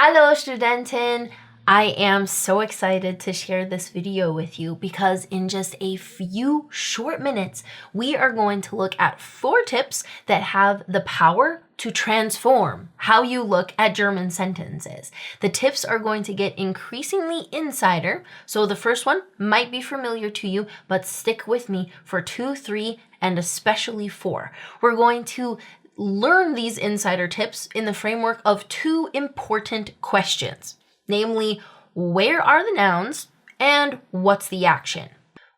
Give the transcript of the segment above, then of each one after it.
Hallo Studentin! I am so excited to share this video with you because in just a few short minutes, we are going to look at 4 tips that have the power to transform how you look at German sentences. The tips are going to get increasingly insider, so the first one might be familiar to you, but stick with me for 2, 3, and especially 4. We're going to learn these insider tips in the framework of 2 important questions, namely, where are the nouns and what's the action?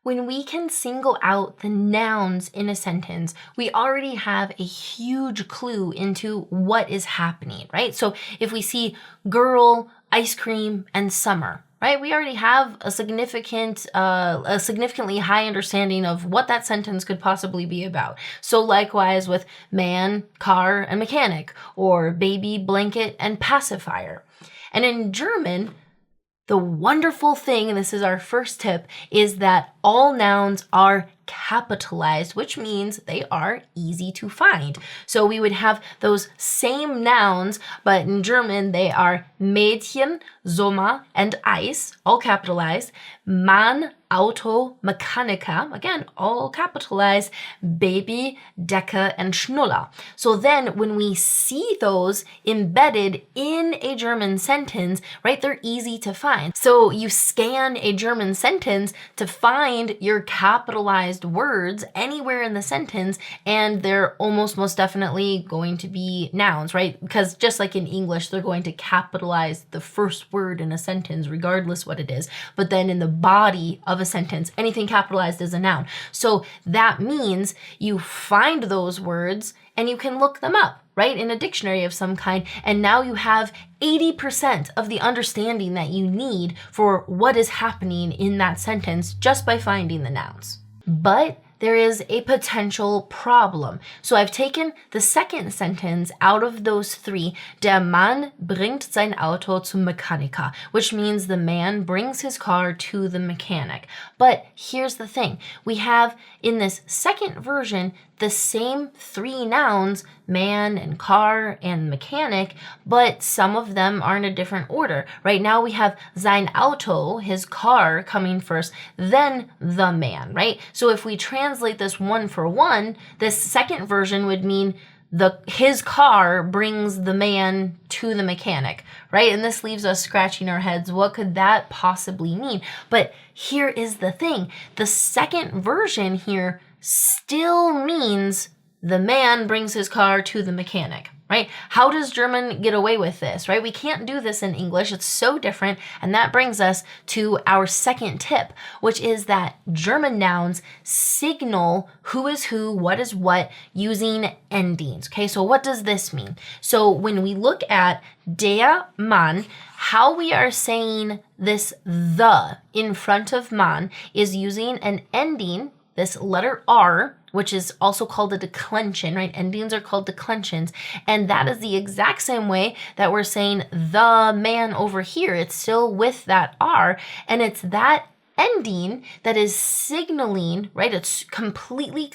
When we can single out the nouns in a sentence, we already have a huge clue into what is happening, right? So if we see girl, ice cream, and summer, right? We already have a significantly high understanding of what that sentence could possibly be about. So likewise with man, car, and mechanic, or baby, blanket, and pacifier. And in German, the wonderful thing, and this is our first tip, is that all nouns are capitalized, which means they are easy to find. So we would have those same nouns, but in German they are Mädchen, Sommer, and Eis, all capitalized. Mann, Auto, Mechaniker, again, all capitalized. Baby, Decke, and Schnuller. So then when we see those embedded in a German sentence, right, they're easy to find. So you scan a German sentence to find your capitalized words anywhere in the sentence, and they're almost most definitely going to be nouns, right? Because just like in English, they're going to capitalize the first word in a sentence, regardless what it is. But then in the body of a sentence, anything capitalized is a noun. So that means you find those words and you can look them up, right, in a dictionary of some kind, and now you have 80% of the understanding that you need for what is happening in that sentence just by finding the nouns. But there is a potential problem. So I've taken the second sentence out of those 3. Der Mann bringt sein Auto zum Mechaniker, which means the man brings his car to the mechanic. But here's the thing. We have in this second version the same 3 nouns, man and car and mechanic, but some of them are in a different order. Right now we have sein Auto, his car, coming first, then the man, right? So if we translate this one for one, this second version would mean his car brings the man to the mechanic, right? And this leaves us scratching our heads. What could that possibly mean? But here is the thing. The second version here still means the man brings his car to the mechanic, right? How does German get away with this, right? We can't do this in English. It's so different. And that brings us to our second tip, which is that German nouns signal who is who, what is what, using endings. Okay, so what does this mean? So when we look at der Mann, how we are saying this the in front of Mann is using an ending, this letter R, which is also called a declension, right? Endings are called declensions. And that is the exact same way that we're saying the man over here. It's still with that R. And it's that ending that is signaling, right? It's completely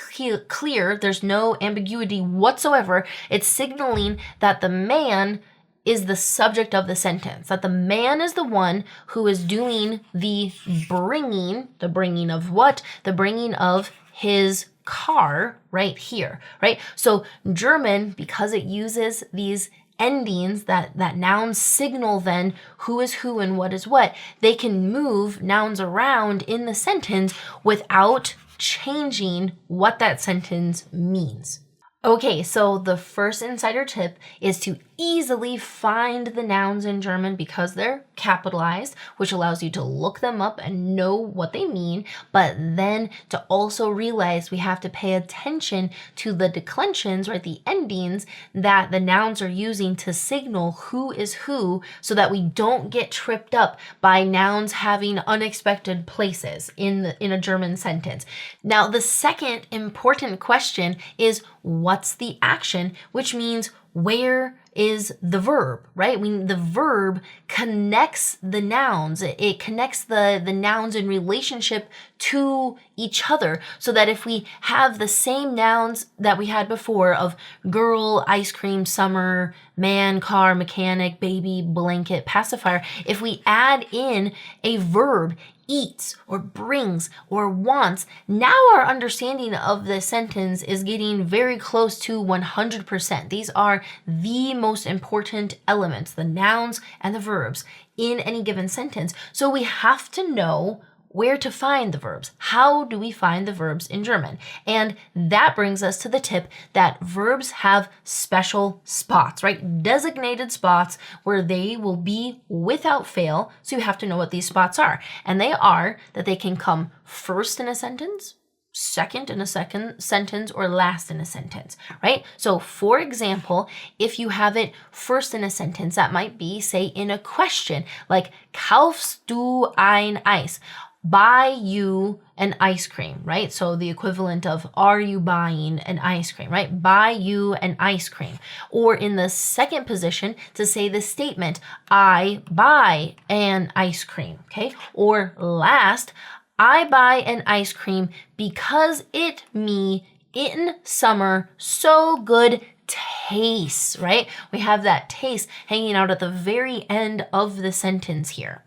clear. There's no ambiguity whatsoever. It's signaling that the man is the subject of the sentence, that the man is the one who is doing the bringing of what? The bringing of his car right here, right? So German, because it uses these endings that nouns signal then who is who and what is what, they can move nouns around in the sentence without changing what that sentence means. Okay, so the first insider tip is to easily find the nouns in German because they're capitalized, which allows you to look them up and know what they mean, but then to also realize we have to pay attention to the declensions, right, the endings that the nouns are using to signal who is who so that we don't get tripped up by nouns having unexpected places in a German sentence. Now, the second important question is what's the action, which means where is the verb, right? The verb connects the nouns. It connects the nouns in relationship to each other, so that if we have the same nouns that we had before of girl, ice cream, summer, man, car, mechanic, baby, blanket, pacifier, if we add in a verb, eats or brings or wants, now our understanding of the sentence is getting very close to 100%. These are the most important elements, the nouns and the verbs in any given sentence. So we have to know where to find the verbs. How do we find the verbs in German? And that brings us to the tip that verbs have special spots, right? Designated spots where they will be without fail. So you have to know what these spots are. And they are that they can come first in a sentence, second in a second sentence, or last in a sentence, right? So for example, if you have it first in a sentence, that might be, say, in a question, like, kaufst du ein Eis? Buy you an ice cream, right? So the equivalent of, are you buying an ice cream, right? Buy you an ice cream. Or in the second position, to say the statement, I buy an ice cream, okay? Or last, I buy an ice cream because it me in summer so good tastes, right? We have that taste hanging out at the very end of the sentence here.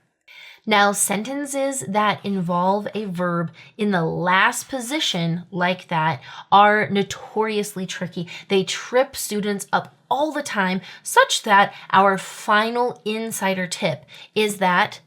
Now, sentences that involve a verb in the last position like that are notoriously tricky. They trip students up all the time, such that our final insider tip is that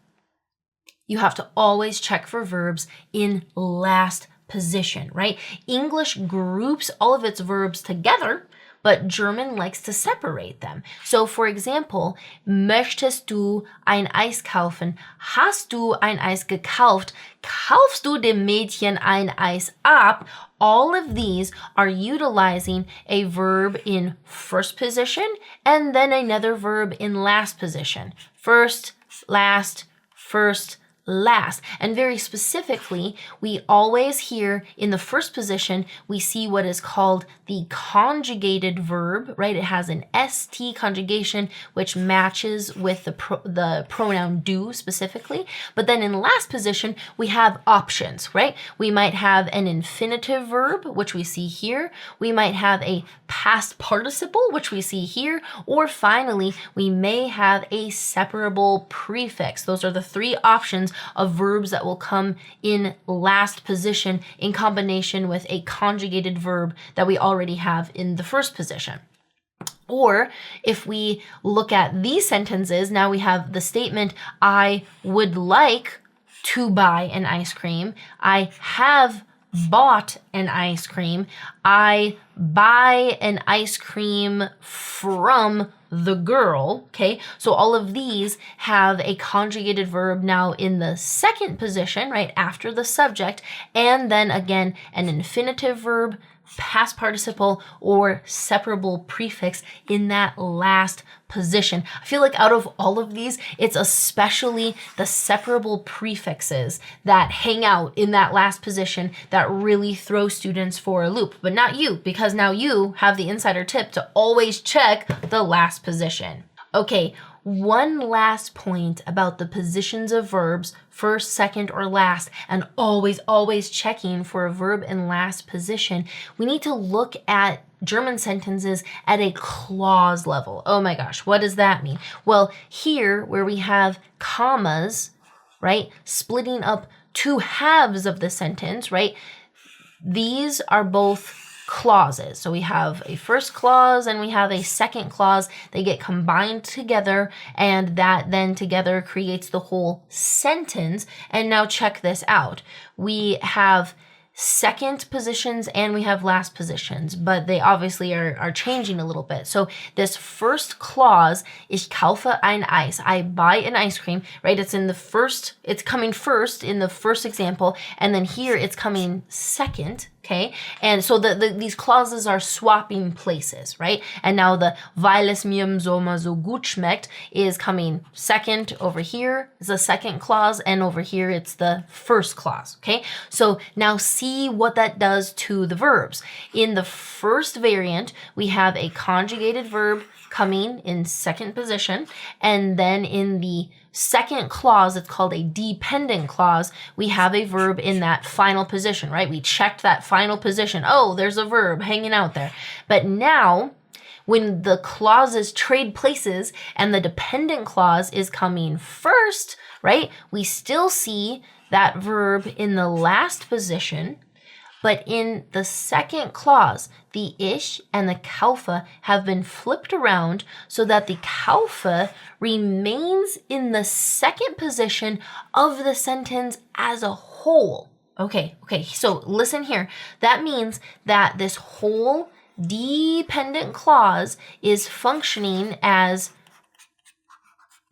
you have to always check for verbs in last position, right? English groups all of its verbs together, but German likes to separate them. So for example, möchtest du ein Eis kaufen? Hast du ein Eis gekauft? Kaufst du dem Mädchen ein Eis ab? All of these are utilizing a verb in first position and then another verb in last position. First, last, first, last. And very specifically, we always here in the first position, we see what is called the conjugated verb, right? It has an ST conjugation, which matches with the pronoun do specifically. But then in last position, we have options, right? We might have an infinitive verb, which we see here. We might have a past participle, which we see here. Or finally, we may have a separable prefix. Those are the three options of verbs that will come in last position in combination with a conjugated verb that we already have in the first position. Or if we look at these sentences, now we have the statement, I would like to buy an ice cream. I have bought an ice cream. I buy an ice cream from the girl, okay? So all of these have a conjugated verb now in the second position, right, after the subject, and then again an infinitive verb, past participle, or separable prefix in that last position. I feel like out of all of these, it's especially the separable prefixes that hang out in that last position that really throw students for a loop, but not you, because now you have the insider tip to always check the last position. Okay, one last point about the positions of verbs, first, second, or last, and always checking for a verb in last position. We need to look at German sentences at a clause level. Oh my gosh, what does that mean? Well, here where we have commas, right, splitting up two halves of the sentence, right, these are both clauses. So we have a first clause and we have a second clause. They get combined together, and that then together creates the whole sentence. And now check this out. We have second positions and we have last positions, but they obviously are changing a little bit. So this first clause, ich kaufe ein Eis, I buy an ice cream, right? It's coming first in the first example, and then here it's coming second, okay? And so these clauses are swapping places, right? And now the weil es mir im Sommer so gut schmeckt is coming second. Over here is the second clause, and over here it's the first clause, okay? So now see what that does to the verbs. In the first variant, we have a conjugated verb coming in second position, and then in the second clause, it's called a dependent clause, we have a verb in that final position, right? We checked that final position. Oh, there's a verb hanging out there. But now, when the clauses trade places and the dependent clause is coming first, right? We still see that verb in the last position, but in the second clause, the ish and the kaufa have been flipped around so that the kaufa remains in the second position of the sentence as a whole. Okay, so listen here. That means that this whole dependent clause is functioning as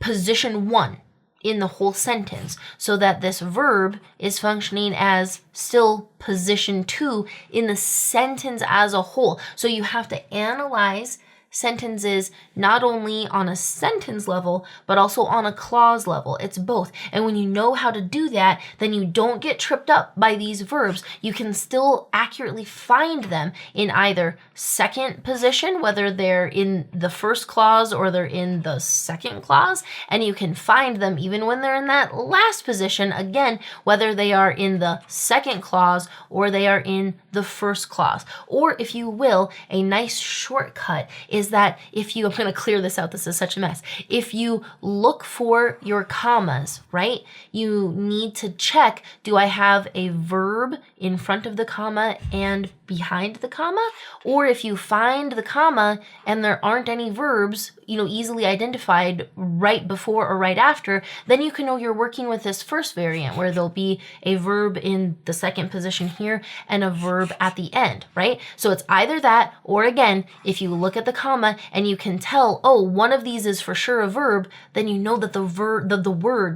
position 1 in the whole sentence, so that this verb is functioning as still position 2 in the sentence as a whole. So you have to analyze sentences not only on a sentence level, but also on a clause level. It's both. And when you know how to do that, then you don't get tripped up by these verbs. You can still accurately find them in either second position, whether they're in the first clause or they're in the second clause, and you can find them even when they're in that last position, again, whether they are in the second clause or they are in the first clause. Or if you will, a nice shortcut is that if you, I'm going to clear this out, this is such a mess. If you look for your commas, right, you need to check, do I have a verb in front of the comma and behind the comma? Or if you find the comma and there aren't any verbs, easily identified right before or right after, then you can know you're working with this first variant where there'll be a verb in the second position here and a verb at the end, right? So it's either that, or again, if you look at the comma and you can tell, oh, one of these is for sure a verb, then you know that the word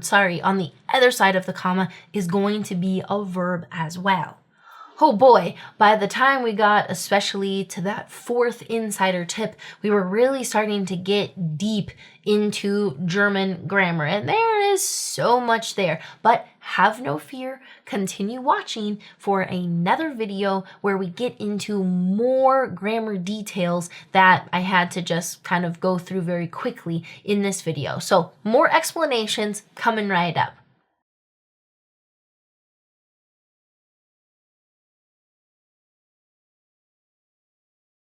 on the other side of the comma is going to be a verb as well. Oh boy, by the time we got especially to that fourth insider tip, we were really starting to get deep into German grammar, and there is so much there. But have no fear, continue watching for another video where we get into more grammar details that I had to just kind of go through very quickly in this video. So more explanations coming right up.